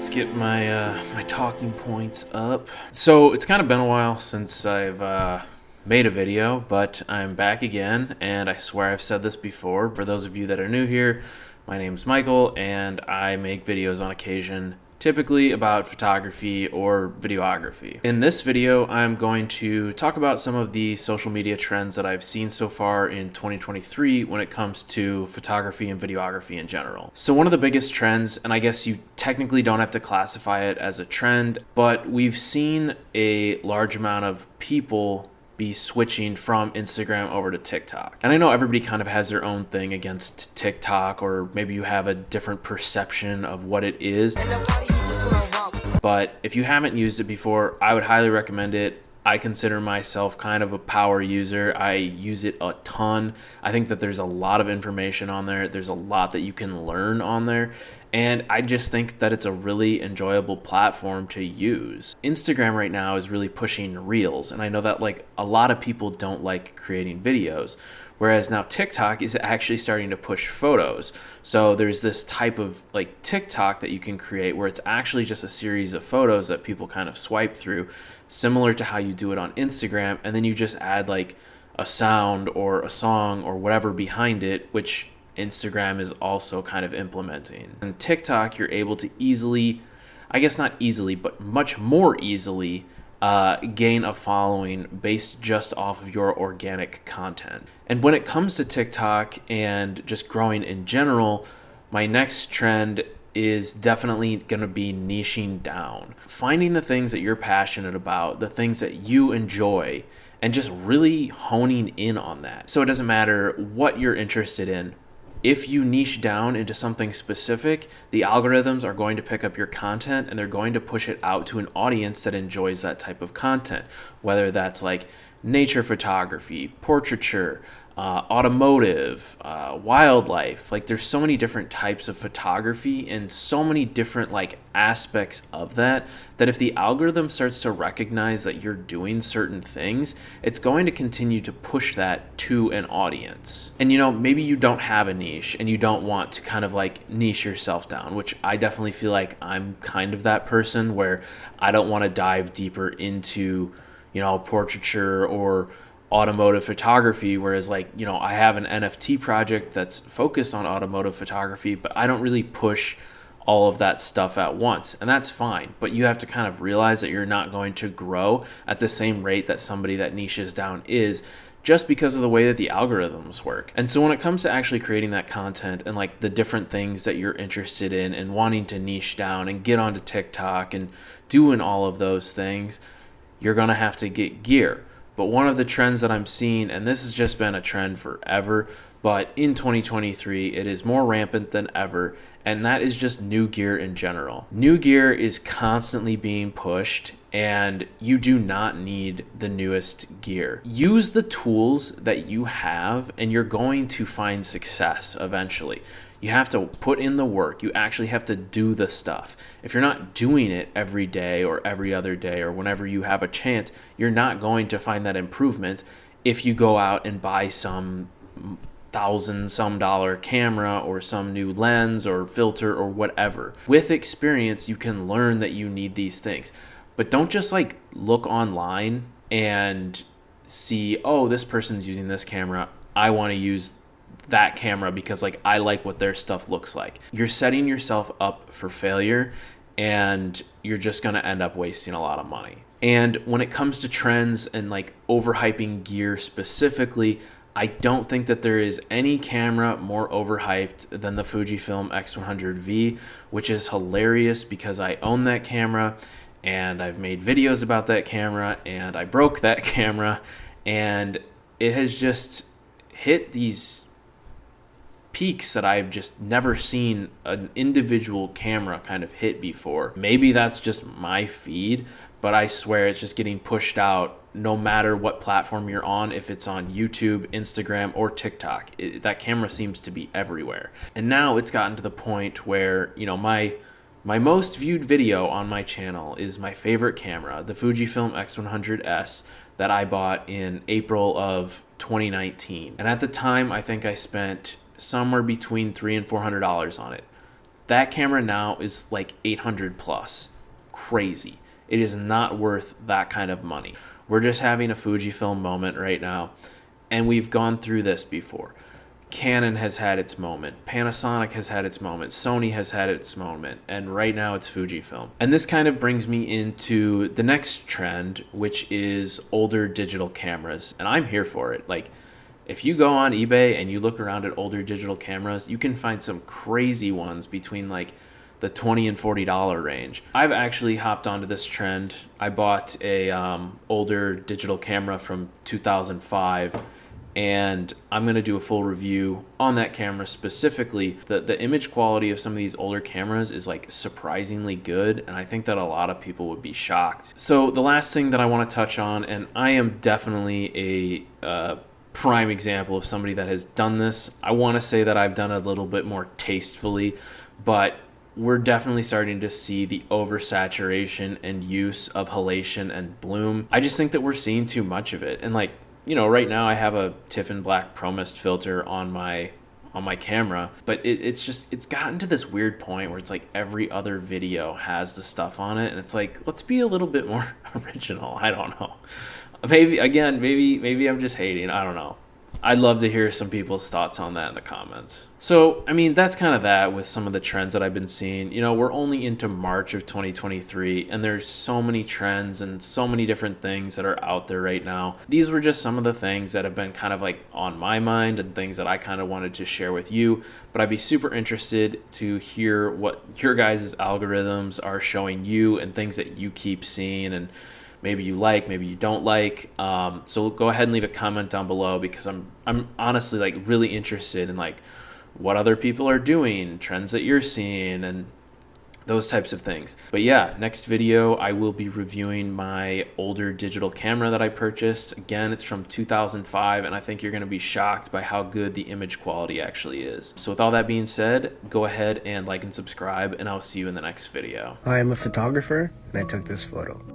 Let's get my talking points up. So it's kind of been a while since I've made a video, but I'm back again, and I swear I've said this before. For those of you that are new here, my name's Michael, and I make videos on occasion, typically about photography or videography. In this video, I'm going to talk about some of the social media trends that I've seen so far in 2023 when it comes to photography and videography in general. So one of the biggest trends, and I guess you technically don't have to classify it as a trend, but we've seen a large amount of people be switching from Instagram over to TikTok. And I know everybody kind of has their own thing against TikTok, or maybe you have a different perception of what it is. But if you haven't used it before, I would highly recommend it. I consider myself kind of a power user. I use it a ton. I think that there's a lot of information on there. There's a lot that you can learn on there. And I just think that it's a really enjoyable platform to use. Instagram right now is really pushing Reels. And I know that like a lot of people don't like creating videos. Whereas now TikTok is actually starting to push photos. So there's this type of like TikTok that you can create where it's actually just a series of photos that people kind of swipe through, similar to how you do it on Instagram. And then you just add like a sound or a song or whatever behind it, which Instagram is also kind of implementing. And TikTok, you're able to easily, I guess not easily, but much more easily gain a following based just off of your organic content. And when it comes to TikTok and just growing in general, my next trend is definitely going to be niching down. Finding the things that you're passionate about, the things that you enjoy, and just really honing in on that. So it doesn't matter what you're interested in. If you niche down into something specific, the algorithms are going to pick up your content and they're going to push it out to an audience that enjoys that type of content, whether that's like nature photography, portraiture, automotive, wildlife. Like there's so many different types of photography and so many different like aspects of that if the algorithm starts to recognize that you're doing certain things, it's going to continue to push that to an audience. And you know, maybe you don't have a niche and you don't want to kind of like niche yourself down, which I definitely feel like I'm kind of that person where I don't want to dive deeper into, you know, portraiture or automotive photography, whereas like, you know, I have an NFT project that's focused on automotive photography, but I don't really push all of that stuff at once, and that's fine. But you have to kind of realize that you're not going to grow at the same rate that somebody that niches down is, just because of the way that the algorithms work. And so when it comes to actually creating that content and like the different things that you're interested in and wanting to niche down and get onto TikTok and doing all of those things, you're gonna have to get gear. But one of the trends that I'm seeing, and this has just been a trend forever, but in 2023, it is more rampant than ever, and that is just new gear in general. New gear is constantly being pushed, and you do not need the newest gear. Use the tools that you have, and you're going to find success eventually. You have to put in the work. You actually have to do the stuff. If you're not doing it every day or every other day or whenever you have a chance, you're not going to find that improvement if you go out and buy some $1,000 camera or some new lens or filter or whatever. With experience, you can learn that you need these things. But don't just like look online and see, oh, this person's using this camera, I want to use that camera because like I like what their stuff looks like. You're setting yourself up for failure, and you're just going to end up wasting a lot of money. And when it comes to trends and like overhyping gear specifically, I don't think that there is any camera more overhyped than the Fujifilm X100V, which is hilarious because I own that camera and I've made videos about that camera and I broke that camera, and it has just hit these peaks that I've just never seen an individual camera kind of hit before. Maybe that's just my feed, but I swear it's just getting pushed out no matter what platform you're on. If it's on YouTube, Instagram, or TikTok, that camera seems to be everywhere. And now it's gotten to the point where, you know, my most viewed video on my channel is my favorite camera, the Fujifilm X100S that I bought in April of 2019. And at the time, I think I spent somewhere between $300 and $400 on it. That camera now is like 800 plus. Crazy. It is not worth that kind of money. We're just having a Fujifilm moment right now, and we've gone through this before. Canon has had its moment, Panasonic has had its moment, Sony has had its moment, and right now it's Fujifilm. And this kind of brings me into the next trend, which is older digital cameras, and I'm here for it. Like, if you go on eBay and you look around at older digital cameras, you can find some crazy ones between like the $20 and $40 range. I've actually hopped onto this trend. I bought a older digital camera from 2005, and I'm going to do a full review on that camera specifically. The image quality of some of these older cameras is like surprisingly good, and I think that a lot of people would be shocked. So the last thing that I want to touch on, and I am definitely a prime example of somebody that has done this. I want to say that I've done it a little bit more tastefully, but we're definitely starting to see the oversaturation and use of halation and bloom. I just think that we're seeing too much of it. And like, you know, right now I have a Tiffin Black Pro Mist filter on my camera, but it's gotten to this weird point where it's like every other video has the stuff on it, and it's like, let's be a little bit more original. I don't know. Maybe I'm just hating. I don't know. I'd love to hear some people's thoughts on that in the comments. So, I mean, that's kind of that with some of the trends that I've been seeing. You know, we're only into March of 2023, and there's so many trends and so many different things that are out there right now. These were just some of the things that have been kind of like on my mind and things that I kind of wanted to share with you. But I'd be super interested to hear what your guys' algorithms are showing you and things that you keep seeing, and maybe you like, maybe you don't like. So go ahead and leave a comment down below, because I'm honestly like really interested in like what other people are doing, trends that you're seeing, and those types of things. But yeah, next video I will be reviewing my older digital camera that I purchased. Again, it's from 2005, and I think you're going to be shocked by how good the image quality actually is. So with all that being said, go ahead and like and subscribe, and I'll see you in the next video. I am a photographer, and I took this photo.